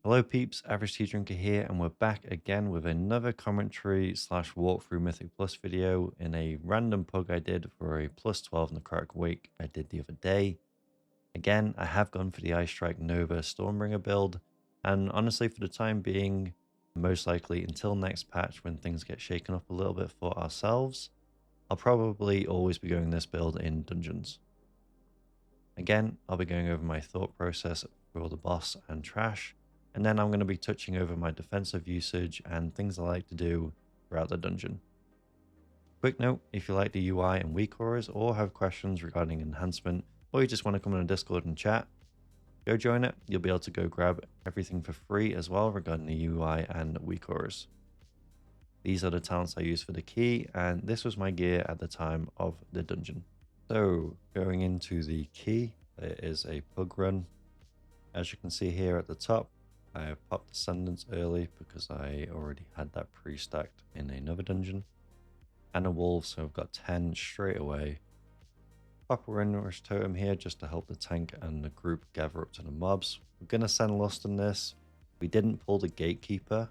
Hello peeps, Averageteadrinker here, and we're back again with another commentary slash walkthrough Mythic Plus video in a random pug I did for a plus 12 Necrotic week I did the other day. Again, I have gone for the Ice Strike Nova Stormbringer build, and honestly for the time being, most likely until next patch when things get shaken up a little bit for ourselves, I'll probably always be going this build in dungeons. Again, I'll be going over my thought process for the boss and trash, and then I'm going to be touching over my defensive usage and things I like to do throughout the dungeon. Quick note, if you like the UI and weak auras or have questions regarding enhancement, or you just want to come in a Discord and chat, go join it. You'll be able to go grab everything for free as well regarding the UI and weak auras. These are the talents I use for the key, and this was my gear at the time of the dungeon. So going into the key, it is a pug run. As you can see here at the top, I have popped Descendants early because I already had that pre-stacked in another dungeon. And a wolf, so I've got 10 straight away. Pop a Renrush Totem here just to help the tank and the group gather up to the mobs. We're going to send Lust in this. We didn't pull the Gatekeeper.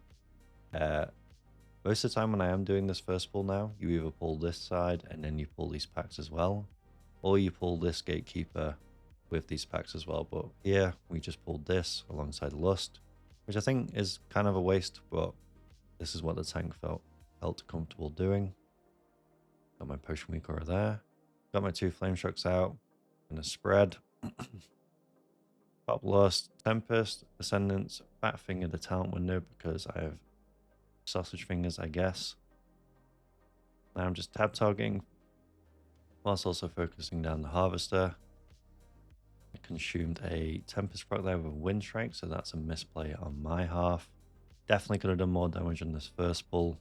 Most of the time when I am doing this first pull now, you either pull this side and then you pull these packs as well, or you pull this Gatekeeper with these packs as well. But here we just pulled this alongside Lust, which I think is kind of a waste, but this is what the tank felt comfortable doing. Got my Potion Weak Aura there. Got my 2 Flame Shocks out. Gonna spread. Pop Lust, Tempest, Ascendance, Fat Finger the talent window because I have sausage fingers, I guess. Now I'm just tab targeting whilst also focusing down the Harvester. I consumed a Tempest proc there with a Wind Strike, so that's a misplay on my half. Definitely could have done more damage on this first pull.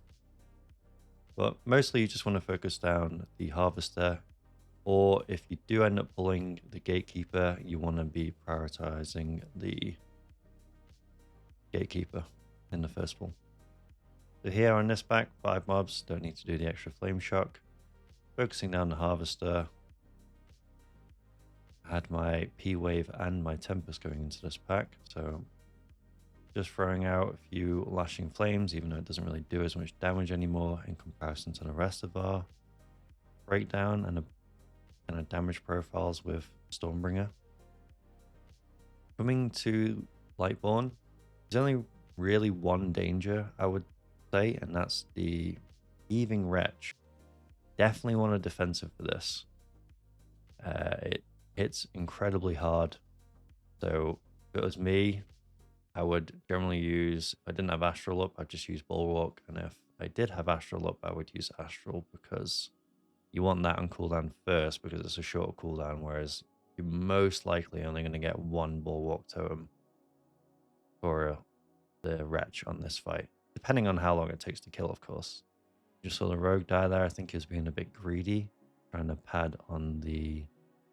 But mostly you just want to focus down the Harvester, or if you do end up pulling the Gatekeeper, you want to be prioritizing the Gatekeeper in the first pull. So here on this pack, 5 mobs, don't need to do the extra Flame Shock. Focusing down the Harvester. I had my P-Wave and my Tempest going into this pack, so just throwing out a few Lashing Flames, even though it doesn't really do as much damage anymore in comparison to the rest of our breakdown and kind of damage profiles with Stormbringer. Coming to Blightbone, there's only really one danger, I would say, and that's the Heaving Wretch. Definitely want a defensive for this. It hits incredibly hard, so if it was me, I would generally use, if I didn't have Astral up, I'd just use Bulwark, and if I did have Astral up, I would use Astral because you want that on cooldown first because it's a shorter cooldown, whereas you're most likely only going to get 1 Bulwark totem for the Wretch on this fight, depending on how long it takes to kill, of course. Just saw the Rogue die there. I think he was being a bit greedy, trying to pad on the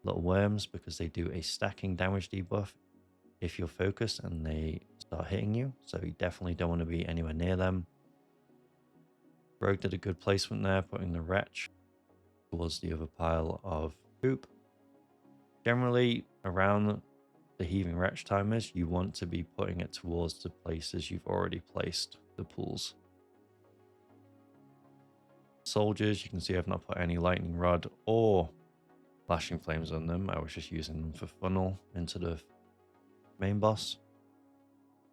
little worms because they do a stacking damage debuff if you're focused and they start hitting you, so you definitely don't want to be anywhere near them. Rogue did a good placement there, putting the Wretch towards the other pile of poop. Generally, around the Heaving Wretch timers, you want to be putting it towards the places you've already placed the pools. Soldiers, you can see I've not put any Lightning Rod or Lashing Flames on them. I was just using them for funnel into the main boss.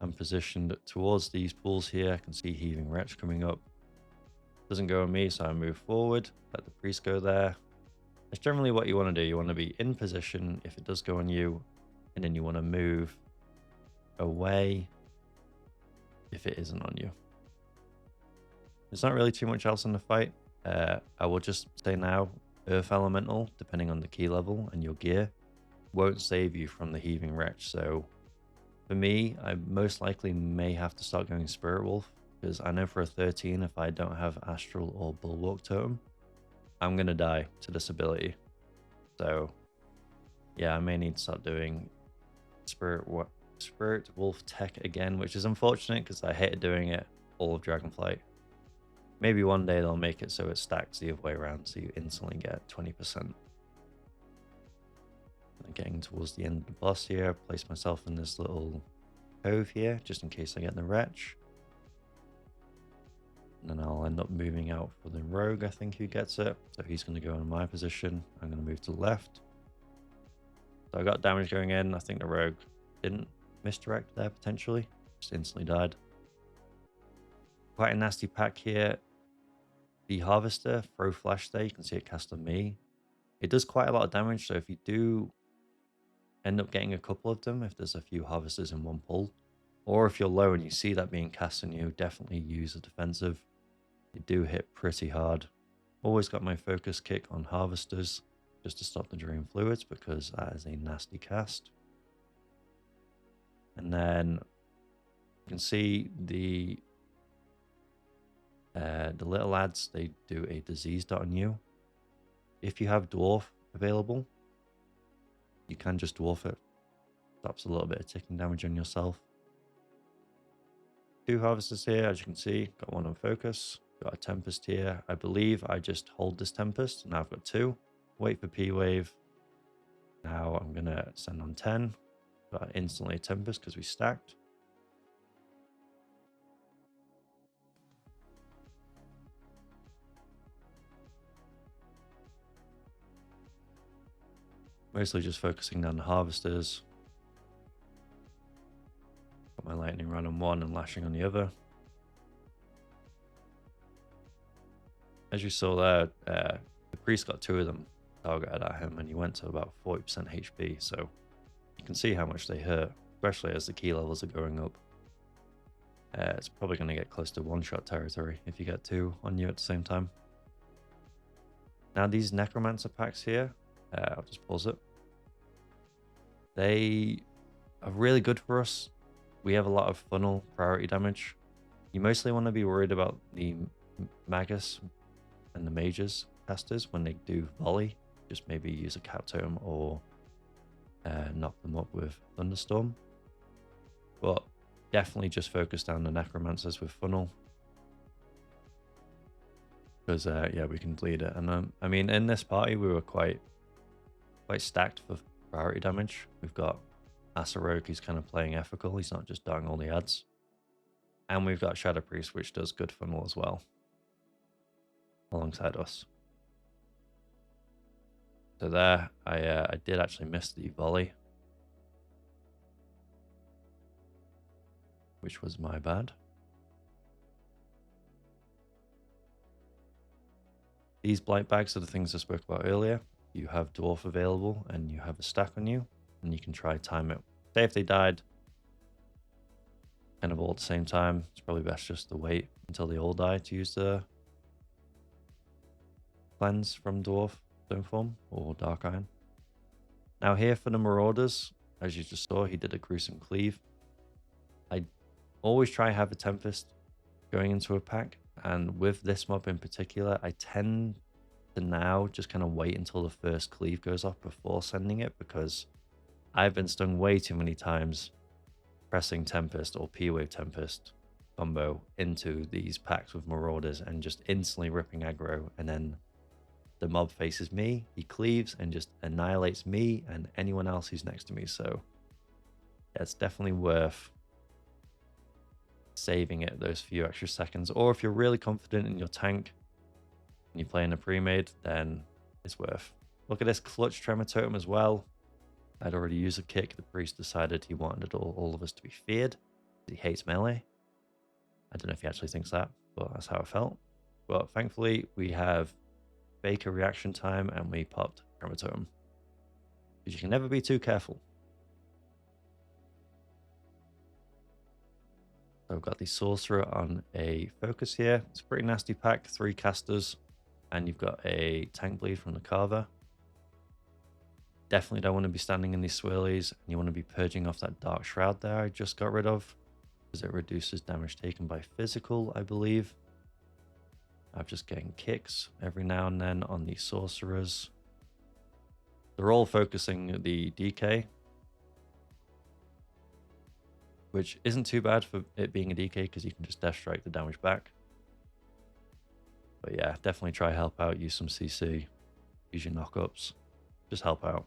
I'm positioned towards these pools here. I can see Heaving Wretch coming up. Doesn't go on me, so I move forward, let the priest go there. That's generally what you want to do. You want to be in position if it does go on you, and then you want to move away if it isn't on you. There's not really too much else in the fight. I will just say now, Earth Elemental, depending on the key level and your gear, won't save you from the Heaving Wretch. So for me, I most likely may have to start going Spirit Wolf, because I know for a 13, if I don't have Astral or Bulwark Totem, I'm going to die to this ability. So yeah, I may need to start doing Spirit Wolf tech again, which is unfortunate because I hated doing it all of Dragonflight. Maybe one day they'll make it so it stacks the other way around, so you instantly get 20%. Getting towards the end of the boss here, I place myself in this little Cove here, just in case I get the Wretch. And then I'll end up moving out for the Rogue, I think, who gets it. So he's going to go in my position. I'm going to move to the left. So I got damage going in. I think the Rogue didn't misdirect there, potentially. Just instantly died. Quite a nasty pack here. The Harvester, throw Flash there. You can see it cast on me. It does quite a lot of damage, so if you do end up getting a couple of them, if there's a few Harvesters in one pull, or if you're low and you see that being cast on you, definitely use a defensive. They do hit pretty hard. Always got my focus kick on Harvesters, just to stop the Drain Fluids, because that is a nasty cast. And then you can see the little lads, they do a disease dot on you. If you have Dwarf available, you can just Dwarf it. Stops a little bit of ticking damage on yourself. 2 Harvesters here, as you can see. Got 1 on focus. Got a Tempest here. I believe I just hold this Tempest. Now I've got 2. Wait for P-Wave. Now I'm going to send on 10. Got instantly a Tempest because we stacked. Mostly just focusing down the Harvesters. Got my Lightning Rod on 1 and lashing on the other. As you saw there, the Priest got 2 of them targeted at him and he went to about 40% HP, so you can see how much they hurt, especially as the key levels are going up. It's probably going to get close to one-shot territory if you get 2 on you at the same time. Now these Necromancer packs here, I'll just pause it. They are really good for us. We have a lot of funnel priority damage. You mostly want to be worried about the Magus and the Mages casters when they do volley. Just maybe use a Cat Totem or knock them up with Thunderstorm. But definitely just focus down the Necromancers with funnel. Because yeah, we can bleed it. And I mean, in this party we were quite stacked for priority damage. We've got Astral, who's kind of playing ethical. He's not just dying all the ads. And we've got Shadow Priest, which does good funnel as well, alongside us. So there, I did actually miss the volley, which was my bad. These blight bags are the things I spoke about earlier. You have Dwarf available and you have a stack on you, and you can try time it. Say if they died kind of all at the same time, it's probably best just to wait until they all die to use the cleanse from Dwarf Stone Form or Dark Iron. Now here for the Marauders, as you just saw, he did a gruesome cleave. I always try to have a Tempest going into a pack, and with this mob in particular, I tend to now just kind of wait until the first cleave goes off before sending it, because I've been stung way too many times pressing Tempest or P-Wave Tempest combo into these packs with Marauders and just instantly ripping aggro, and then the mob faces me, he cleaves and just annihilates me and anyone else who's next to me. So yeah, it's definitely worth saving it those few extra seconds. Or if you're really confident in your tank and you're playing a pre-made, then it's worth. Look at this clutch Tremor Totem as well. I'd already used a kick. The Priest decided he wanted all of us to be feared. He hates melee. I don't know if he actually thinks that, but that's how it felt. But thankfully, we have Baker reaction time and we popped Tremor Totem, because you can never be too careful. So I've got the Sorcerer on a focus here. It's a pretty nasty pack, 3 casters, and you've got a tank bleed from the Carver. Definitely don't want to be standing in these swirlies, and you want to be purging off that Dark Shroud there I just got rid of, because it reduces damage taken by physical, I believe. I'm just getting kicks every now and then on the Sorcerers. They're all focusing the DK, which isn't too bad for it being a DK, because you can just Death Strike the damage back. But yeah, definitely try help out, use some CC, use your knockups, just help out.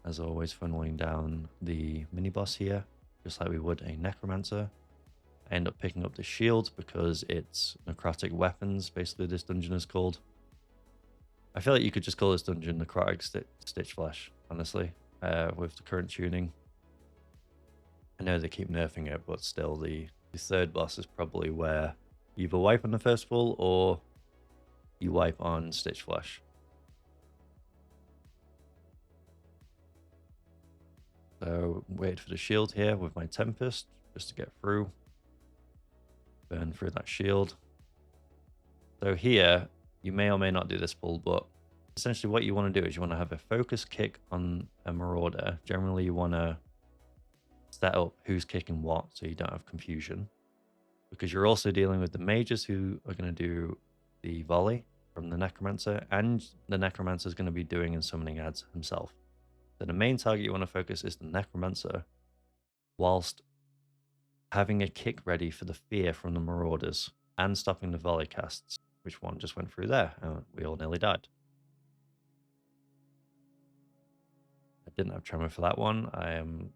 as always, funneling down the mini boss here, just like we would a Necromancer. I end up picking up the shield because it's necrotic weapons, basically this dungeon is called. I feel like you could just call this dungeon Necrotic Stitchflesh, honestly, with the current tuning. I know they keep nerfing it, but still the third boss is probably where you either wipe on the first full or you wipe on Stitchflesh. So wait for the shield here with my Tempest just to get through. Burn through that shield. So here, you may or may not do this pull, but essentially what you want to do is you want to have a focus kick on a Marauder. Generally, you want to set up who's kicking what so you don't have confusion. Because you're also dealing with the mages who are going to do the volley from the Necromancer, and the Necromancer is going to be doing and summoning ads himself. So the main target you want to focus is the Necromancer, whilst having a kick ready for the fear from the Marauders and stopping the volley casts, which one just went through there, and we all nearly died. I didn't have Tremor for that one. I am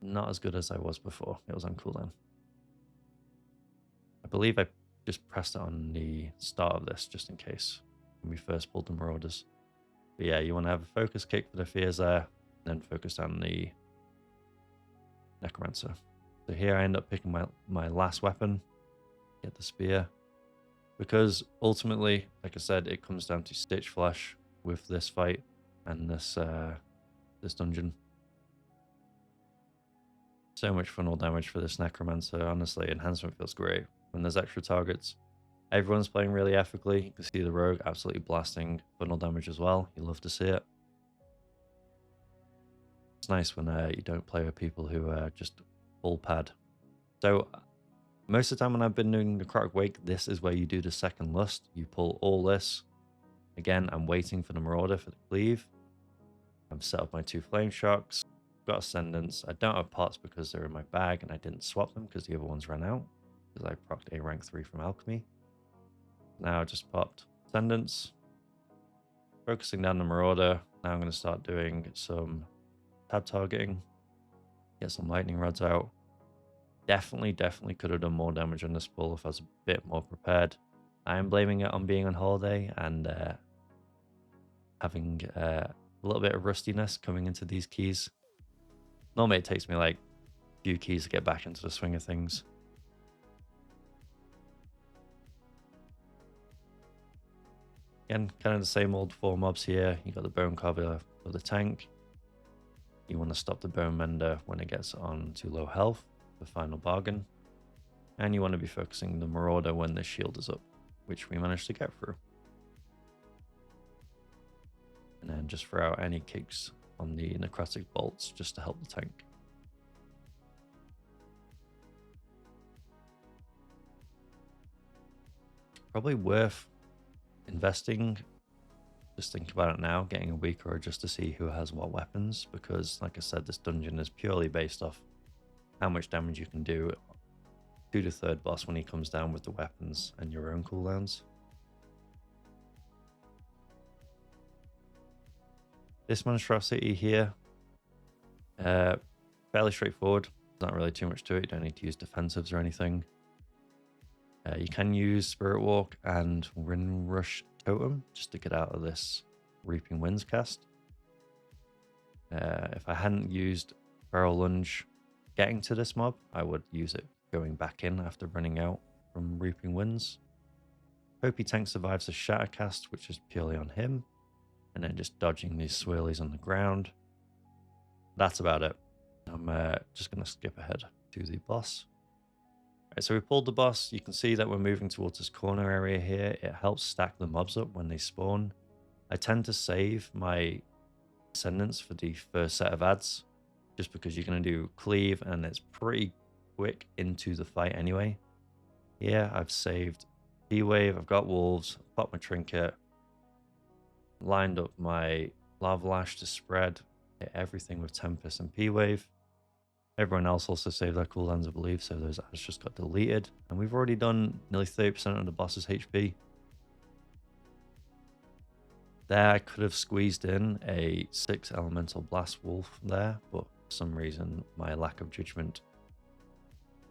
not as good as I was before. It was on cooldown. I believe I just pressed it on the start of this just in case when we first pulled the Marauders. But yeah, you want to have a focus kick for the fears there, then focus on the Necromancer. So here I end up picking my last weapon, get the spear, because ultimately, like I said, it comes down to Stitchflesh with this fight and this dungeon. So much funnel damage for this Necromancer. Honestly, Enhancement feels great when there's extra targets. Everyone's playing really ethically. You can see the rogue absolutely blasting funnel damage as well. You love to see it. It's nice when you don't play with people who are just full pad. So most of the time when I've been doing Necrotic Wake, this is where you do the second lust. You pull all this. Again, I'm waiting for the Marauder for the cleave. I've set up my 2 flame shocks. Got Ascendants. I don't have pots because they're in my bag and I didn't swap them because the other ones ran out. Because I procced a rank 3 from Alchemy. Now I just popped Ascendants. Focusing down the Marauder. Now I'm going to start doing some tab targeting. Get some lightning rods out. Definitely could have done more damage on this pull if I was a bit more prepared. I am blaming it on being on holiday and having a little bit of rustiness coming into these keys. Normally it takes me like a few keys to get back into the swing of things. Again, kind of the same old 4 mobs here. You got the Bone Carver for the tank. You want to stop the Bone Mender when it gets on to low health, the final bargain. And you want to be focusing the Marauder when the shield is up, which we managed to get through. And then just throw out any kicks on the Necrotic bolts just to help the tank. Probably worth investing. Just think about it now, getting a weaker just to see who has what weapons, because like I said, this dungeon is purely based off how much damage you can do to the third boss when he comes down with the weapons and your own cooldowns. This monstrosity here, fairly straightforward. There's not really too much to it. You don't need to use defensives or anything. You can use Spirit Walk and Rin Rush Totem just to get out of this Reaping Winds cast. If I hadn't used Barrel Lunge getting to this mob, I would use it going back in after running out from Reaping Winds. Hope he tank survives the Shatter cast, which is purely on him. And then just dodging these swirlies on the ground. That's about it. I'm just going to skip ahead to the boss. Right, so we pulled the boss. You can see that we're moving towards this corner area here. It helps stack the mobs up when they spawn. I tend to save my Ascendants for the first set of ads, just because you're going to do cleave and it's pretty quick into the fight anyway. Here I've saved P-Wave, I've got Wolves, I've popped my Trinket, lined up my Lava Lash to spread, hit everything with Tempest and P-Wave. Everyone else also saved their cooldowns, I believe, so those ads just got deleted. And we've already done nearly 30% of the boss's HP. There I could have squeezed in a 6 elemental blast wolf there, but for some reason my lack of judgment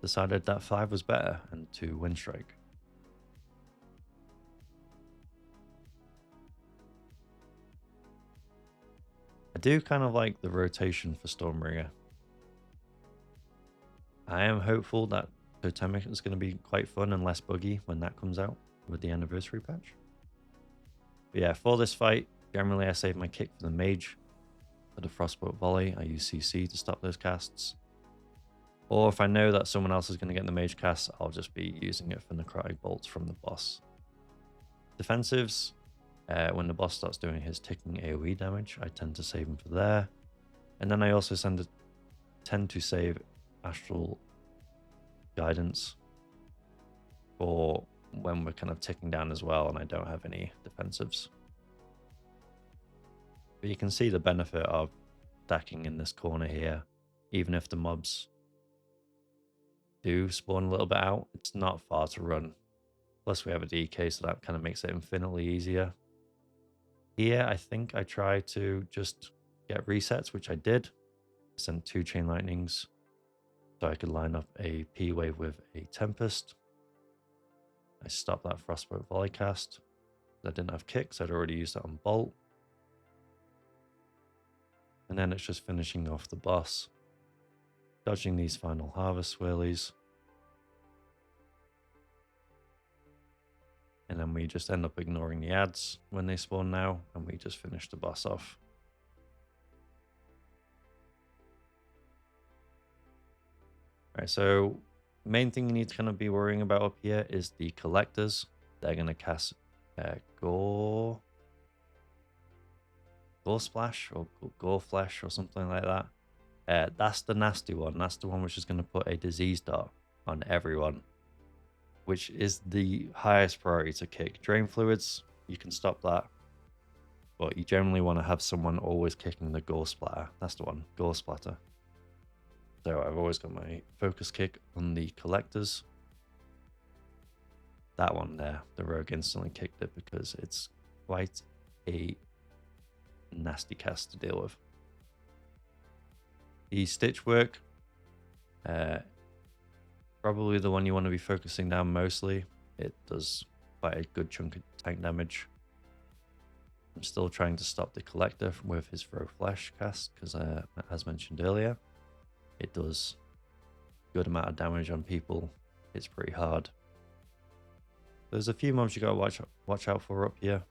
decided that 5 was better and 2 wind strike. I do kind of like the rotation for Stormbringer. I am hopeful that Totemic is going to be quite fun and less buggy when that comes out with the anniversary patch. But yeah, for this fight, generally I save my kick for the mage. For the Frostbolt volley, I use CC to stop those casts. Or if I know that someone else is going to get the mage cast, I'll just be using it for necrotic bolts from the boss. Defensives, when the boss starts doing his ticking AoE damage, I tend to save him for there. And then I also tend to save Astral Guidance for when we're kind of ticking down as well and I don't have any defensives. But you can see the benefit of stacking in this corner here. Even if the mobs do spawn a little bit out, it's not far to run. Plus we have a DK, so that kind of makes it infinitely easier. Here, I think I tried to just get resets, which I did. Sent 2 Chain Lightnings so I could line up a P-Wave with a Tempest. I stopped that Frostbolt volley cast. I didn't have kicks, I'd already used that on Bolt. And then it's just finishing off the boss. Dodging these final harvest swirlies. And then we just end up ignoring the ads when they spawn now, and we just finish the boss off. Alright, so main thing you need to kind of be worrying about up here is the collectors. They're going to cast Gore Splash or Gore Flesh or something like that. That's the nasty one. That's the one which is going to put a disease dart on everyone, which is the highest priority to kick. Drain fluids, you can stop that, but you generally want to have someone always kicking the Gore Splatter. That's the one, Gore Splatter. So I've always got my focus kick on the collectors. That one there, the rogue instantly kicked it because it's quite a nasty cast to deal with. The stitch work, probably the one you want to be focusing down mostly. It does quite a good chunk of tank damage. I'm still trying to stop the collector with his throw flesh cast because, as mentioned earlier, it does a good amount of damage on people. It's pretty hard. There's a few mobs you gotta watch out for up here.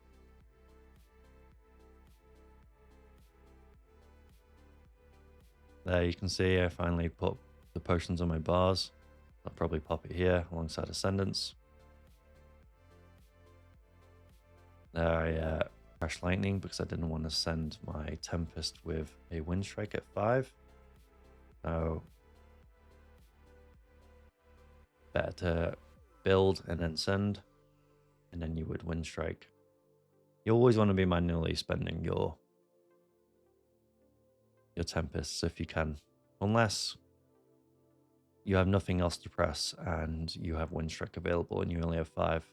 There you can see I finally put the potions on my bars. I'll probably pop it here alongside Ascendance. There I Crash Lightning because I didn't want to send my Tempest with a Wind Strike at 5. So better to build and then send, and then you would Wind Strike. You always want to be manually spending your Tempests if you can, unless you have nothing else to press and you have Wind Strike available and you only have 5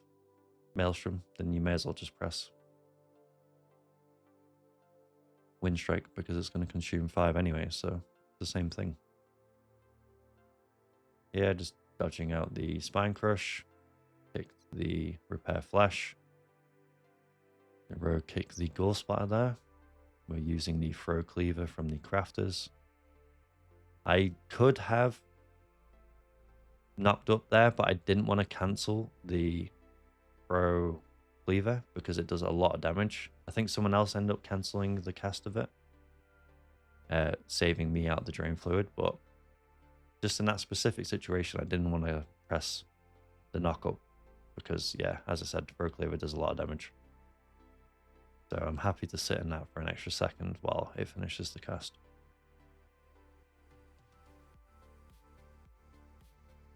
Maelstrom, then you may as well just press Wind Strike because it's going to consume 5 anyway, so it's the same thing. Yeah, just dodging out the Spine Crush, kick the Repair Flash, the rogue kick the Gore Splatter there. We're using the Throw Cleaver from the Crafters. I could have knocked up there, but I didn't want to cancel the Throw Cleaver because it does a lot of damage. I think someone else ended up cancelling the cast of it, saving me out the Drain Fluid, but just in that specific situation, I didn't want to press the knock up because, yeah, as I said, Throw Cleaver does a lot of damage. So I'm happy to sit in that for an extra second while it finishes the cast.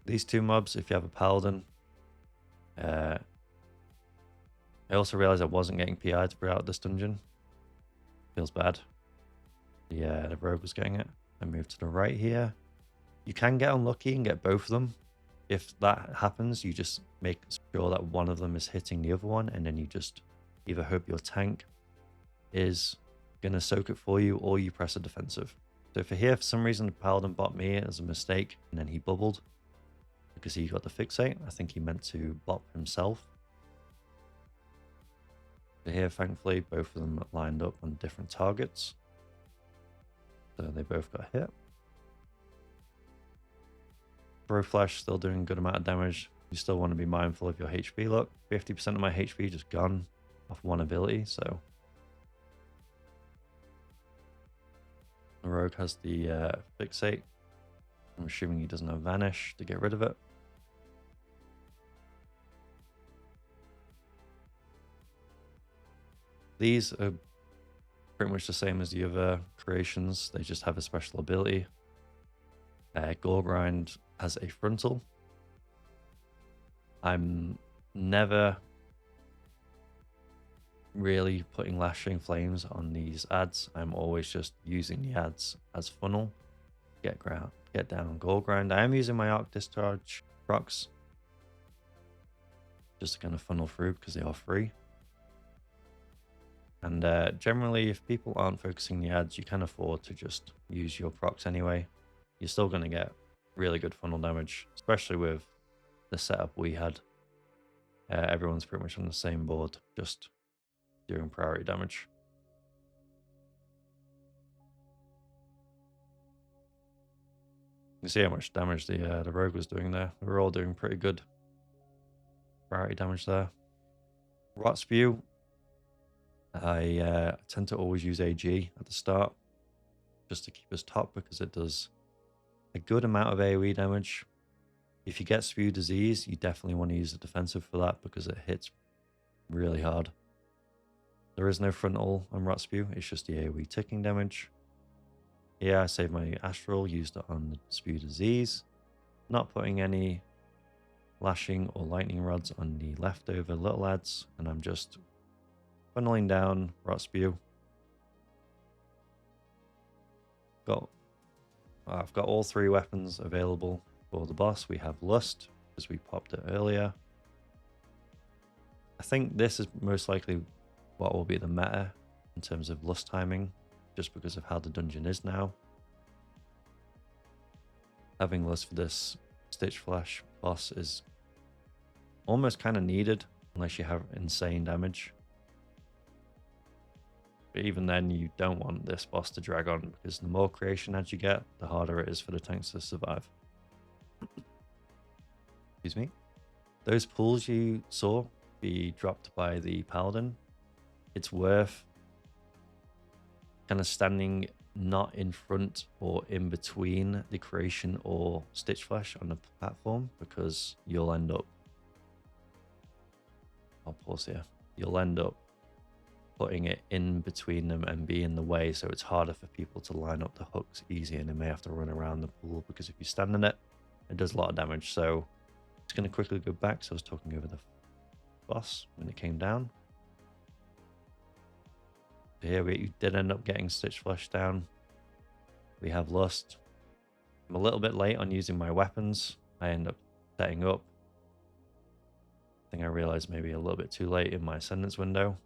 These 2 mobs, if you have a Paladin, I also realized I wasn't getting PI'd throughout this dungeon. Feels bad. Yeah, the rogue was getting it. I moved to the right here. You can get unlucky and get both of them. If that happens, you just make sure that one of them is hitting the other one, and then you just either hope your tank is going to soak it for you, or you press a defensive. So for here, for some reason, the Paladin bot me as a mistake, and then he bubbled because he got the fixate. I think he meant to bop himself. So here, thankfully, both of them lined up on different targets. So they both got hit. Flash still doing a good amount of damage. You still want to be mindful of your HP. Look, 50% of my HP just gone off one ability, so the rogue has the fixate. I'm assuming he doesn't have vanish to get rid of it. These are pretty much the same as the other creations. They just have a special ability. Goregrind has a frontal. I'm never really putting lashing flames on these ads. I'm always just using the ads as funnel. Get down on Goregrind. I am using my arc discharge procs just to kind of funnel through because they are free. And generally, if people aren't focusing the ads, you can afford to just use your procs anyway. You're still going to get really good funnel damage, especially with the setup we had. Everyone's pretty much on the same board, just doing priority damage. You see how much damage the rogue was doing there. We were all doing pretty good priority damage there. Rot Spew. I tend to always use AG at the start just to keep us top because it does a good amount of AoE damage. If you get Spew Disease, you definitely want to use the defensive for that because it hits really hard. There is no frontal on Rot Spew, it's just the AoE ticking damage. Yeah, I saved my Astral, used it on the Spew Disease. Not putting any lashing or lightning rods on the leftover little lads, and I'm just funneling down Rot Spew. I've got all three weapons available for the boss. We have Lust, because we popped it earlier. I think this is most likely what will be the meta in terms of Lust timing, just because of how the dungeon is now. Having Lust for this Stitchflesh boss is almost kind of needed, unless you have insane damage. But even then, you don't want this boss to drag on, because the more creation ads you get, the harder it is for the tanks to survive. Excuse me. Those pools you saw be dropped by the Paladin, it's worth kind of standing not in front or in between the creation or Stitchflesh on the platform, because you'll end up... I'll pause here. You'll end up putting it in between them and be in the way, so it's harder for people to line up the hooks easy, and they may have to run around the pool, because if you stand in it, it does a lot of damage. So I'm just going to quickly go back. So I was talking over the boss when it came down. So here we did end up getting Stitchflesh down. We have Lust. I'm a little bit late on using my weapons. I end up setting up. I think I realized maybe a little bit too late in my Ascendance window.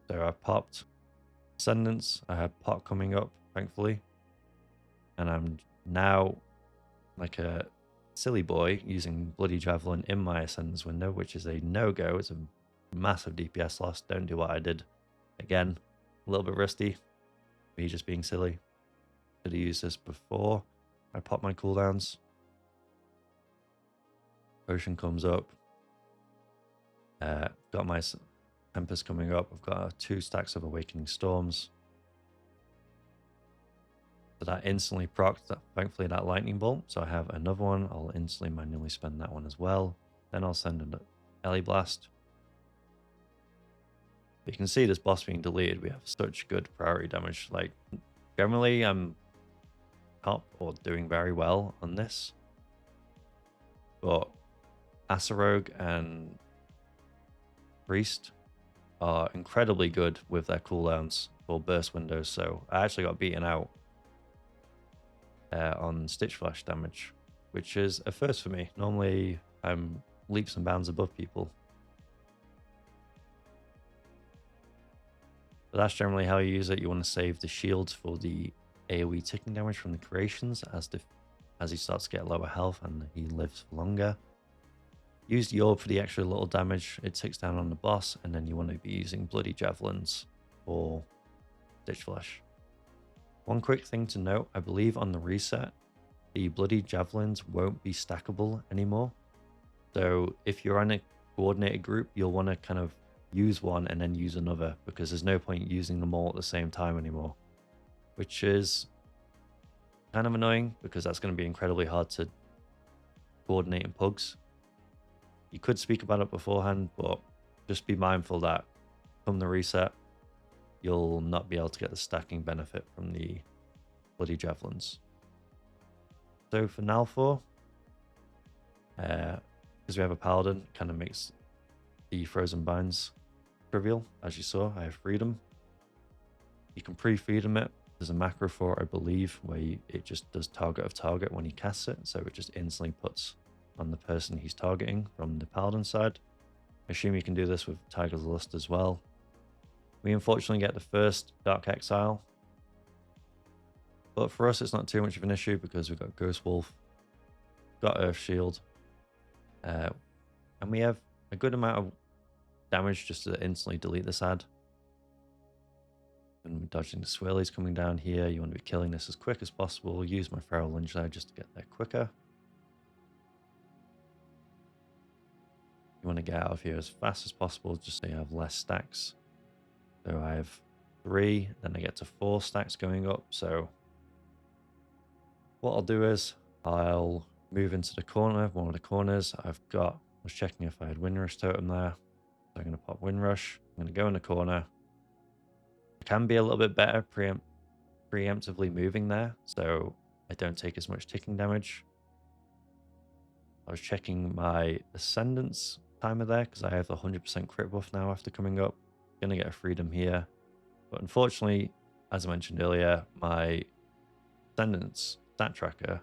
So I popped Ascendance. I had pot coming up, thankfully. And I'm now, like a silly boy, using Bloody Javelin in my Ascendance window, which is a no-go. It's a massive DPS loss. Don't do what I did. Again, a little bit rusty. Me just being silly. Should have used this before I pop my cooldowns. Potion comes up. Got my Tempest coming up. I've got 2 stacks of Awakening Storms. So that instantly procced, thankfully, that Lightning Bolt. So I have another one. I'll instantly manually spend that one as well. Then I'll send an Ellie Blast. You can see this boss being deleted. We have such good priority damage. Like, generally, I'm top or doing very well on this. But Asarogue and Priest are incredibly good with their cooldowns for burst windows. So I actually got beaten out on Stitchflesh damage, which is a first for me. Normally, I'm leaps and bounds above people. But that's generally how you use it. You want to save the shields for the AoE ticking damage from the creations as he starts to get lower health and he lives for longer. Use the orb for the extra little damage it ticks down on the boss, and then you want to be using bloody javelins for Stitchflesh. One quick thing to note, I believe on the reset, the bloody javelins won't be stackable anymore. So if you're on a coordinated group, you'll want to kind of use one and then use another, because there's no point using them all at the same time anymore, which is kind of annoying because that's going to be incredibly hard to coordinate in pugs. You could speak about it beforehand, but just be mindful that come the reset, you'll not be able to get the stacking benefit from the bloody javelins. So for Nalthor, because we have a paladin, it kind of makes the frozen binds trivial. As you saw, I have freedom. You can pre-freedom it. There's a macro for it, I believe, where it just does target of target when he casts it, so it just instantly puts on the person he's targeting from the paladin side. I assume you can do this with Tiger's Lust as well. We unfortunately get the first Dark Exile, but for us it's not too much of an issue because we've got Ghost Wolf, got Earth Shield, and we have a good amount of damage just to instantly delete this ad. And we're dodging the swirlies coming down here. You want to be killing this as quick as possible. Use my Feral Lunge there just to get there quicker. You want to get out of here as fast as possible just so you have less stacks. So I have 3, then I get to 4 stacks going up. So what I'll do is I'll move into the corner, one of the corners. I was checking if I had Windrush Totem there. So I'm going to pop Windrush. I'm going to go in the corner. I can be a little bit better preemptively moving there, so I don't take as much ticking damage. I was checking my Ascendance timer there because I have the 100% crit buff now after coming up. Going to get a freedom here. But unfortunately, as I mentioned earlier, my Ascendance stat tracker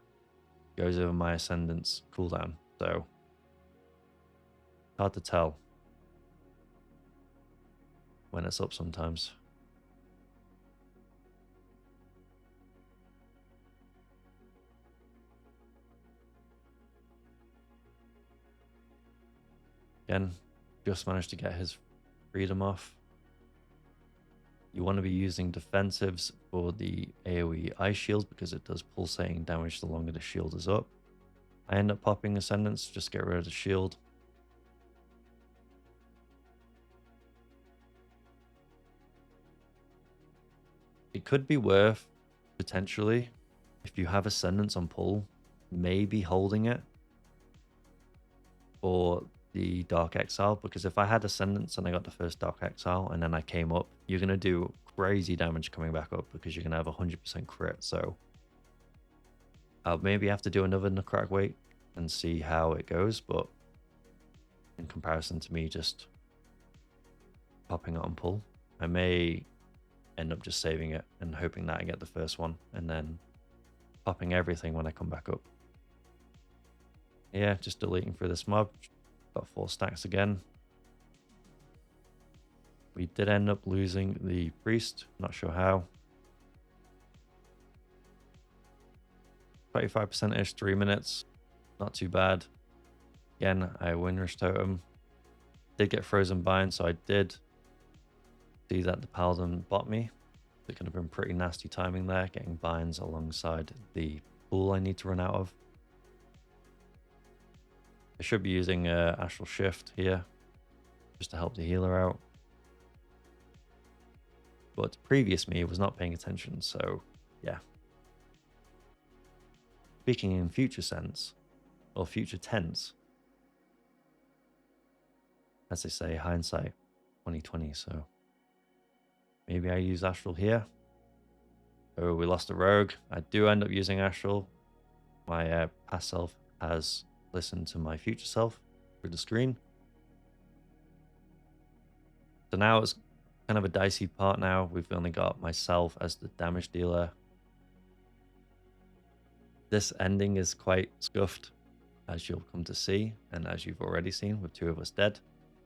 goes over my Ascendance cooldown. So, hard to tell when it's up sometimes. Again, just managed to get his freedom off. You want to be using defensives for the AoE Ice Shield because it does pulsating damage the longer the shield is up. I end up popping Ascendance, just get rid of the shield. It could be worth, potentially, if you have Ascendance on pull, maybe holding it for the Dark Exile, because if I had Ascendance and I got the first Dark Exile and then I came up, you're going to do crazy damage coming back up because you're going to have 100% crit. So I'll maybe have to do another Necrotic wait and see how it goes, but in comparison to me just popping it on pull, I may end up just saving it and hoping that I get the first one and then popping everything when I come back up. Yeah, just deleting through this mob. Got 4 stacks again. We did end up losing the priest, not sure how. 25%-ish, 3 minutes. Not too bad. Again, I Windrush Totem. Did get frozen bind, so I did see that the paladin bot me. It could have been pretty nasty timing there, getting binds alongside the pool I need to run out of. I should be using Astral Shift here just to help the healer out. But previous me was not paying attention, so yeah. Speaking in future sense, or future tense, as they say, hindsight 2020, so maybe I use Astral here. Oh, we lost a rogue. I do end up using Astral. My past self has listened to my future self through the screen. So now it's kind of a dicey part now. We've only got myself as the damage dealer. This ending is quite scuffed, as you'll come to see, and as you've already seen with 2 of us dead.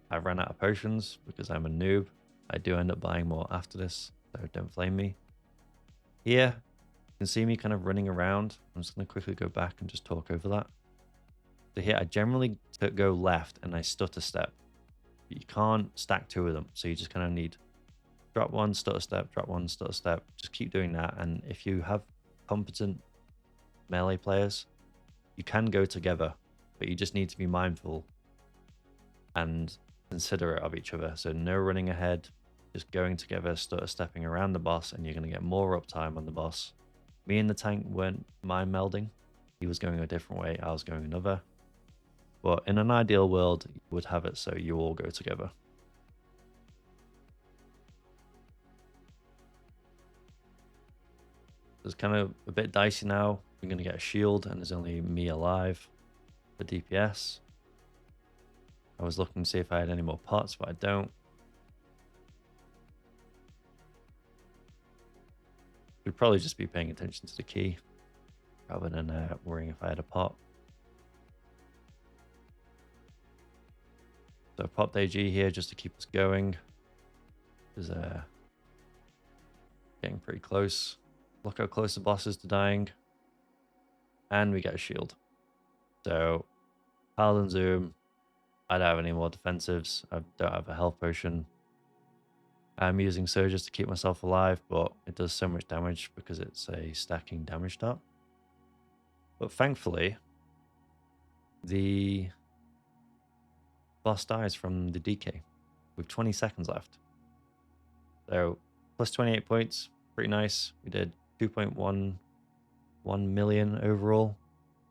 I ran out of potions because I'm a noob. I do end up buying more after this, so don't blame me. Here, you can see me kind of running around. I'm just going to quickly go back and just talk over that. So here, I generally go left and I stutter step. You can't stack two of them, so you just kind of need drop one, stutter step, drop one, stutter step. Just keep doing that, and if you have competent melee players, you can go together, but you just need to be mindful and considerate of each other. So no running ahead, just going together, stutter stepping around the boss, and you're going to get more uptime on the boss. Me and the tank weren't mind melding. He was going a different way, I was going another. But in an ideal world, you would have it so you all go together. It's kind of a bit dicey now. I'm going to get a shield and there's only me alive for DPS. I was looking to see if I had any more pots, but I don't. We'd probably just be paying attention to the key rather than worrying if I had a pot. So popped AG here just to keep us going. Is getting pretty close. Look how close the boss is to dying. And we get a shield. So Paladin Zoom. I don't have any more defensives. I don't have a health potion. I'm using Surges to keep myself alive, but it does so much damage because it's a stacking damage start. But thankfully, the boss dies from the DK with 20 seconds left. So plus 28 points, pretty nice. We did 2.11 million overall.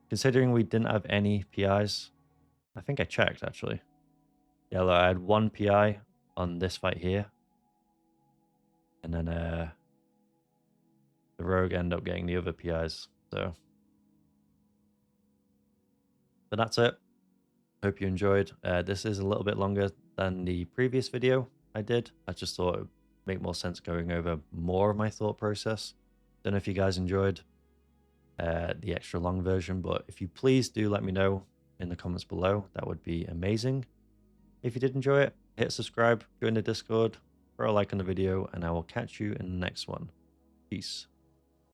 Considering we didn't have any PIs, I think I checked actually. Yeah, look, I had one PI on this fight here. And then the rogue ended up getting the other PIs. So, but that's it. Hope you enjoyed. This is a little bit longer than the previous video I did. I just thought it would make more sense going over more of my thought process. Don't know if you guys enjoyed the extra long version, but if you please do let me know in the comments below, that would be amazing. If you did enjoy it, hit subscribe, join the Discord, throw a like on the video, and I will catch you in the next one. Peace.